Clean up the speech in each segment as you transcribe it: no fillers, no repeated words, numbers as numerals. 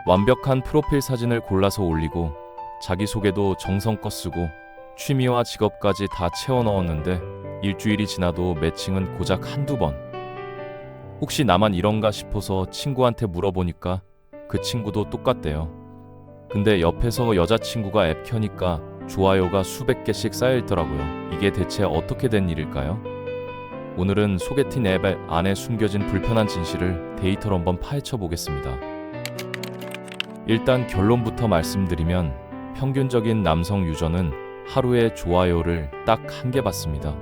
완벽한 프로필 사진을 골라서 올리고 자기소개도 정성껏 쓰고 취미와 직업까지 다 채워 넣었는데 일주일이 지나도 매칭은 고작 한두 번. 혹시 나만 이런가 싶어서 친구한테 물어보니까 그 친구도 똑같대요. 근데 옆에서 여자친구가 앱 켜니까 좋아요가 수백 개씩 쌓여있더라고요. 이게 대체 어떻게 된 일일까요? 오늘은 소개팅 앱 안에 숨겨진 불편한 진실을 데이터로 한번 파헤쳐 보겠습니다. 일단 결론부터 말씀드리면 평균적인 남성 유저는 하루에 좋아요를 딱 한 개 받습니다.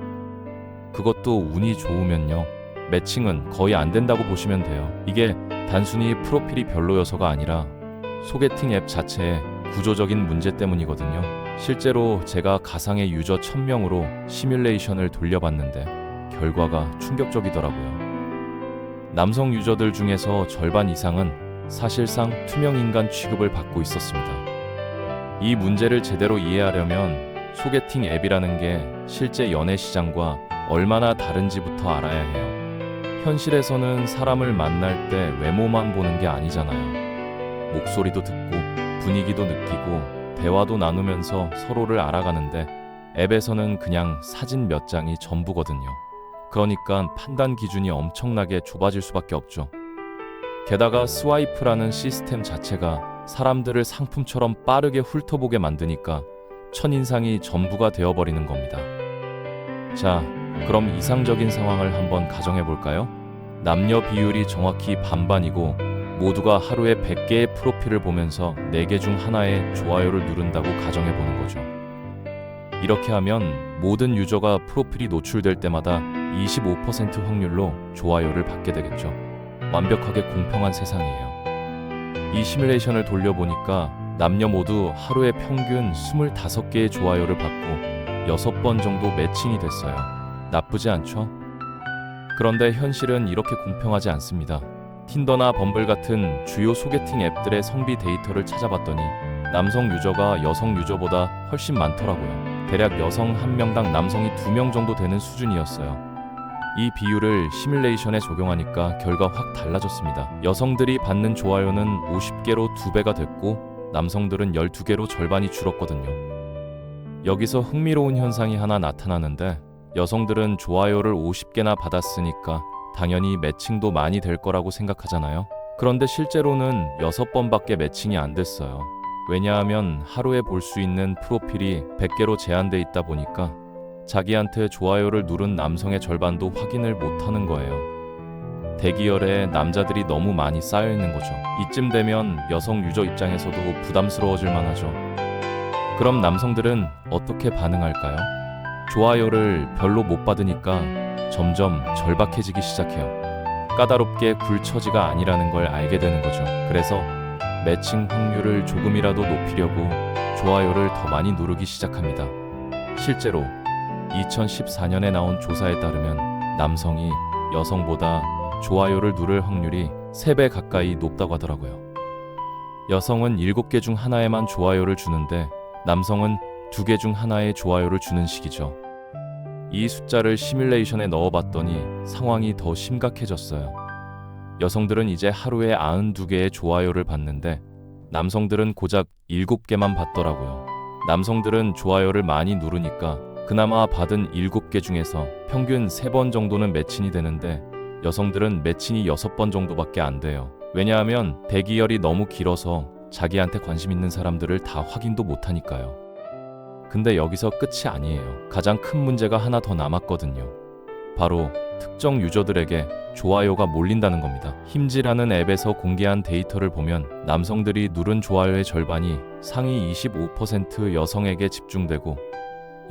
그것도 운이 좋으면요. 매칭은 거의 안 된다고 보시면 돼요. 이게 단순히 프로필이 별로여서가 아니라 소개팅 앱 자체의 구조적인 문제 때문이거든요. 실제로 제가 가상의 유저 1000명으로 시뮬레이션을 돌려봤는데 결과가 충격적이더라고요. 남성 유저들 중에서 절반 이상은 사실상 투명 인간 취급을 받고 있었습니다. 이 문제를 제대로 이해하려면 소개팅 앱이라는 게 실제 연애 시장과 얼마나 다른지부터 알아야 해요. 현실에서는 사람을 만날 때 외모만 보는 게 아니잖아요. 목소리도 듣고 분위기도 느끼고 대화도 나누면서 서로를 알아가는데 앱에서는 그냥 사진 몇 장이 전부거든요. 그러니까 판단 기준이 엄청나게 좁아질 수밖에 없죠. 게다가 스와이프라는 시스템 자체가 사람들을 상품처럼 빠르게 훑어보게 만드니까 첫인상이 전부가 되어버리는 겁니다. 자, 그럼 이상적인 상황을 한번 가정해볼까요? 남녀 비율이 정확히 반반이고 모두가 하루에 100개의 프로필을 보면서 4개 중 하나에 좋아요를 누른다고 가정해보는 거죠. 이렇게 하면 모든 유저가 프로필이 노출될 때마다 25% 확률로 좋아요를 받게 되겠죠. 완벽하게 공평한 세상이에요. 이 시뮬레이션을 돌려보니까 남녀 모두 하루에 평균 25개의 좋아요를 받고 6번 정도 매칭이 됐어요. 나쁘지 않죠? 그런데 현실은 이렇게 공평하지 않습니다. 틴더나 범블 같은 주요 소개팅 앱들의 성비 데이터를 찾아봤더니 남성 유저가 여성 유저보다 훨씬 많더라고요. 대략 여성 1명당 남성이 2명 정도 되는 수준이었어요. 이 비율을 시뮬레이션에 적용하니까 결과 확 달라졌습니다. 여성들이 받는 좋아요는 50개로 2배가 됐고 남성들은 12개로 절반이 줄었거든요. 여기서 흥미로운 현상이 하나 나타나는데 여성들은 좋아요를 50개나 받았으니까 당연히 매칭도 많이 될 거라고 생각하잖아요. 그런데 실제로는 6번밖에 매칭이 안 됐어요. 왜냐하면 하루에 볼 수 있는 프로필이 100개로 제한돼 있다 보니까 자기한테 좋아요를 누른 남성의 절반도 확인을 못하는 거예요. 대기열에 남자들이 너무 많이 쌓여 있는 거죠. 이쯤 되면 여성 유저 입장에서도 부담스러워질 만하죠. 그럼 남성들은 어떻게 반응할까요? 좋아요를 별로 못 받으니까 점점 절박해지기 시작해요. 까다롭게 굴처지가 아니라는 걸 알게 되는 거죠. 그래서 매칭 확률을 조금이라도 높이려고 좋아요를 더 많이 누르기 시작합니다. 실제로 2014년에 나온 조사에 따르면 남성이 여성보다 좋아요를 누를 확률이 3배 가까이 높다고 하더라고요. 여성은 7개 중 하나에만 좋아요를 주는데 남성은 2개 중 하나에 좋아요를 주는 식이죠. 이 숫자를 시뮬레이션에 넣어봤더니 상황이 더 심각해졌어요. 여성들은 이제 하루에 92개의 좋아요를 받는데 남성들은 고작 7개만 받더라고요. 남성들은 좋아요를 많이 누르니까 그나마 받은 7개 중에서 평균 3번 정도는 매칭이 되는데 여성들은 매칭이 6번 정도밖에 안 돼요. 왜냐하면 대기열이 너무 길어서 자기한테 관심 있는 사람들을 다 확인도 못하니까요. 근데 여기서 끝이 아니에요. 가장 큰 문제가 하나 더 남았거든요. 바로 특정 유저들에게 좋아요가 몰린다는 겁니다. 힘지라는 앱에서 공개한 데이터를 보면 남성들이 누른 좋아요의 절반이 상위 25% 여성에게 집중되고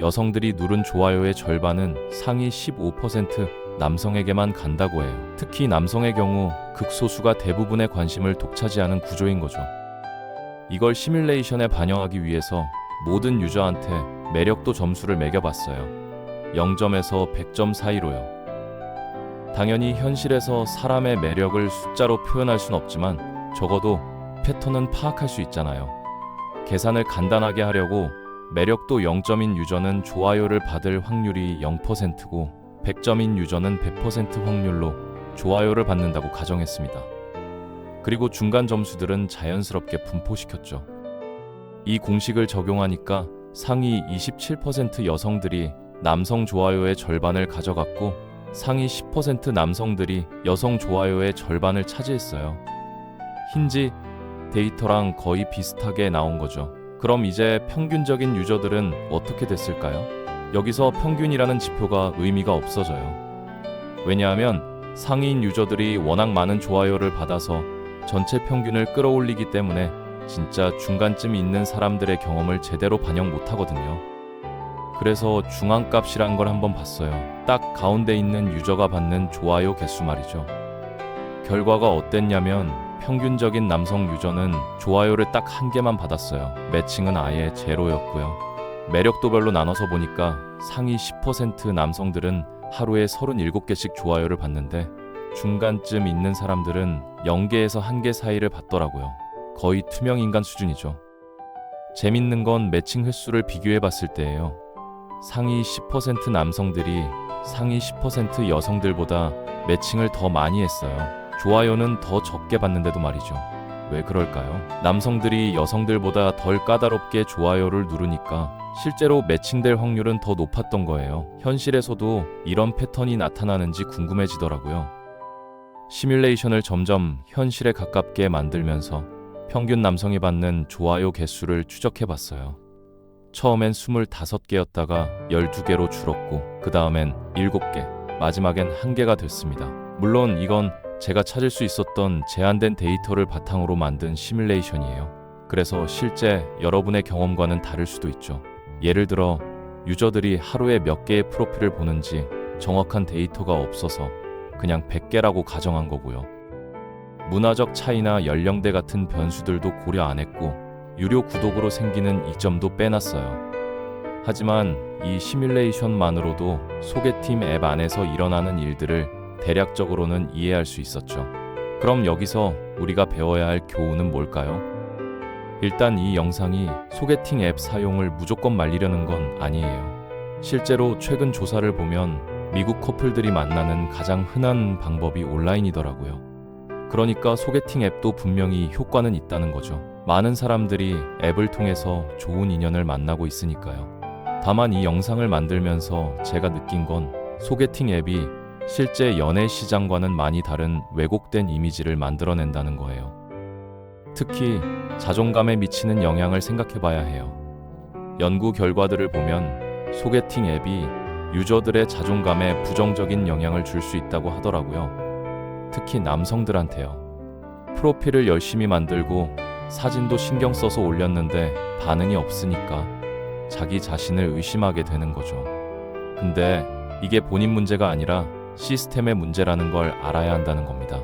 여성들이 누른 좋아요의 절반은 상위 15% 남성에게만 간다고 해요. 특히 남성의 경우 극소수가 대부분의 관심을 독차지하는 구조인 거죠. 이걸 시뮬레이션에 반영하기 위해서 모든 유저한테 매력도 점수를 매겨봤어요. 0점에서 100점 사이로요. 당연히 현실에서 사람의 매력을 숫자로 표현할 순 없지만 적어도 패턴은 파악할 수 있잖아요. 계산을 간단하게 하려고 매력도 0점인 유저는 좋아요를 받을 확률이 0%고 100점인 유저는 100% 확률로 좋아요를 받는다고 가정했습니다. 그리고 중간 점수들은 자연스럽게 분포시켰죠. 이 공식을 적용하니까 상위 27% 여성들이 남성 좋아요의 절반을 가져갔고 상위 10% 남성들이 여성 좋아요의 절반을 차지했어요. 힌지 데이터랑 거의 비슷하게 나온 거죠. 그럼 이제 평균적인 유저들은 어떻게 됐을까요? 여기서 평균이라는 지표가 의미가 없어져요. 왜냐하면 상위인 유저들이 워낙 많은 좋아요를 받아서 전체 평균을 끌어올리기 때문에 진짜 중간쯤 있는 사람들의 경험을 제대로 반영 못하거든요. 그래서 중앙값이란 걸 한번 봤어요. 딱 가운데 있는 유저가 받는 좋아요 개수 말이죠. 결과가 어땠냐면 평균적인 남성 유저는 좋아요를 딱 한 개만 받았어요. 매칭은 아예 제로였고요. 매력도별로 나눠서 보니까 상위 10% 남성들은 하루에 37개씩 좋아요를 받는데 중간쯤 있는 사람들은 0개에서 1개 사이를 받더라고요. 거의 투명 인간 수준이죠. 재밌는 건 매칭 횟수를 비교해 봤을 때예요. 상위 10% 남성들이 상위 10% 여성들보다 매칭을 더 많이 했어요. 좋아요는 더 적게 받는데도 말이죠. 왜 그럴까요? 남성들이 여성들보다 덜 까다롭게 좋아요를 누르니까 실제로 매칭될 확률은 더 높았던 거예요. 현실에서도 이런 패턴이 나타나는지 궁금해지더라고요. 시뮬레이션을 점점 현실에 가깝게 만들면서 평균 남성이 받는 좋아요 개수를 추적해봤어요. 처음엔 25개였다가 12개로 줄었고 그 다음엔 7개, 마지막엔 1개가 됐습니다. 물론 이건 제가 찾을 수 있었던 제한된 데이터를 바탕으로 만든 시뮬레이션이에요. 그래서 실제 여러분의 경험과는 다를 수도 있죠. 예를 들어 유저들이 하루에 몇 개의 프로필을 보는지 정확한 데이터가 없어서 그냥 100개라고 가정한 거고요. 문화적 차이나 연령대 같은 변수들도 고려 안 했고 유료 구독으로 생기는 이점도 빼놨어요. 하지만 이 시뮬레이션만으로도 소개팅 앱 안에서 일어나는 일들을 대략적으로는 이해할 수 있었죠. 그럼 여기서 우리가 배워야 할 교훈은 뭘까요? 일단 이 영상이 소개팅 앱 사용을 무조건 말리려는 건 아니에요. 실제로 최근 조사를 보면 미국 커플들이 만나는 가장 흔한 방법이 온라인이더라고요. 그러니까 소개팅 앱도 분명히 효과는 있다는 거죠. 많은 사람들이 앱을 통해서 좋은 인연을 만나고 있으니까요. 다만 이 영상을 만들면서 제가 느낀 건 소개팅 앱이 실제 연애 시장과는 많이 다른 왜곡된 이미지를 만들어낸다는 거예요. 특히 자존감에 미치는 영향을 생각해봐야 해요. 연구 결과들을 보면 소개팅 앱이 유저들의 자존감에 부정적인 영향을 줄 수 있다고 하더라고요. 특히 남성들한테요. 프로필을 열심히 만들고 사진도 신경 써서 올렸는데 반응이 없으니까 자기 자신을 의심하게 되는 거죠. 근데 이게 본인 문제가 아니라 시스템의 문제라는 걸 알아야 한다는 겁니다.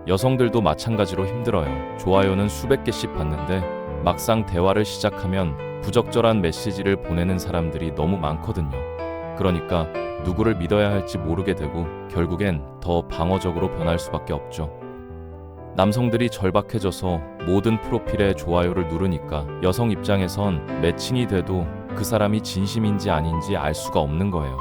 여성들도 마찬가지로 힘들어요. 좋아요는 수백 개씩 받는데 막상 대화를 시작하면 부적절한 메시지를 보내는 사람들이 너무 많거든요. 그러니까 누구를 믿어야 할지 모르게 되고 결국엔 더 방어적으로 변할 수밖에 없죠. 남성들이 절박해져서 모든 프로필에 좋아요를 누르니까 여성 입장에선 매칭이 돼도 그 사람이 진심인지 아닌지 알 수가 없는 거예요.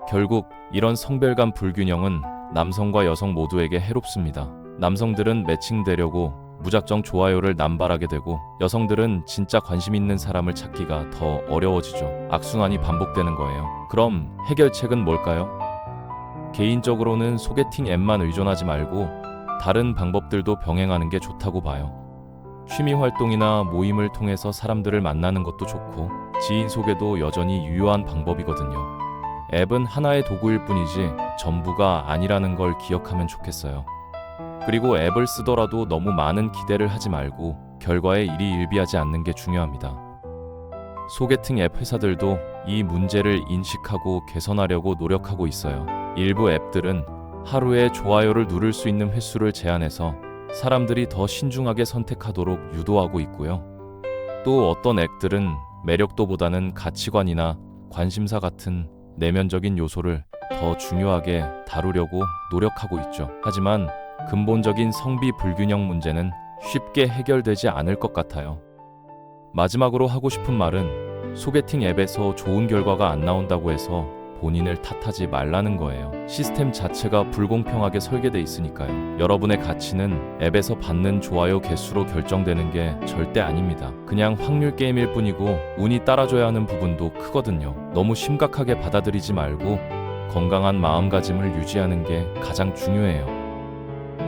결국 이런 성별간 불균형은 남성과 여성 모두에게 해롭습니다. 남성들은 매칭되려고 무작정 좋아요를 남발하게 되고 여성들은 진짜 관심 있는 사람을 찾기가 더 어려워지죠. 악순환이 반복되는 거예요. 그럼 해결책은 뭘까요? 개인적으로는 소개팅 앱만 의존하지 말고 다른 방법들도 병행하는 게 좋다고 봐요. 취미 활동이나 모임을 통해서 사람들을 만나는 것도 좋고 지인 소개도 여전히 유효한 방법이거든요. 앱은 하나의 도구일 뿐이지 전부가 아니라는 걸 기억하면 좋겠어요. 그리고 앱을 쓰더라도 너무 많은 기대를 하지 말고 결과에 일희일비하지 않는 게 중요합니다. 소개팅 앱 회사들도 이 문제를 인식하고 개선하려고 노력하고 있어요. 일부 앱들은 하루에 좋아요를 누를 수 있는 횟수를 제한해서 사람들이 더 신중하게 선택하도록 유도하고 있고요. 또 어떤 앱들은 매력도보다는 가치관이나 관심사 같은 내면적인 요소를 더 중요하게 다루려고 노력하고 있죠. 하지만 근본적인 성비 불균형 문제는 쉽게 해결되지 않을 것 같아요. 마지막으로 하고 싶은 말은 소개팅 앱에서 좋은 결과가 안 나온다고 해서 본인을 탓하지 말라는 거예요. 시스템 자체가 불공평하게 설계돼 있으니까요. 여러분의 가치는 앱에서 받는 좋아요 개수로 결정되는 게 절대 아닙니다. 그냥 확률 게임일 뿐이고 운이 따라줘야 하는 부분도 크거든요. 너무 심각하게 받아들이지 말고 건강한 마음가짐을 유지하는 게 가장 중요해요.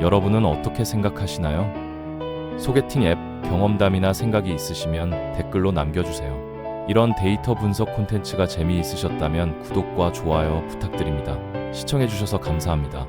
여러분은 어떻게 생각하시나요? 소개팅 앱 경험담이나 생각이 있으시면 댓글로 남겨주세요. 이런 데이터 분석 콘텐츠가 재미있으셨다면 구독과 좋아요 부탁드립니다. 시청해주셔서 감사합니다.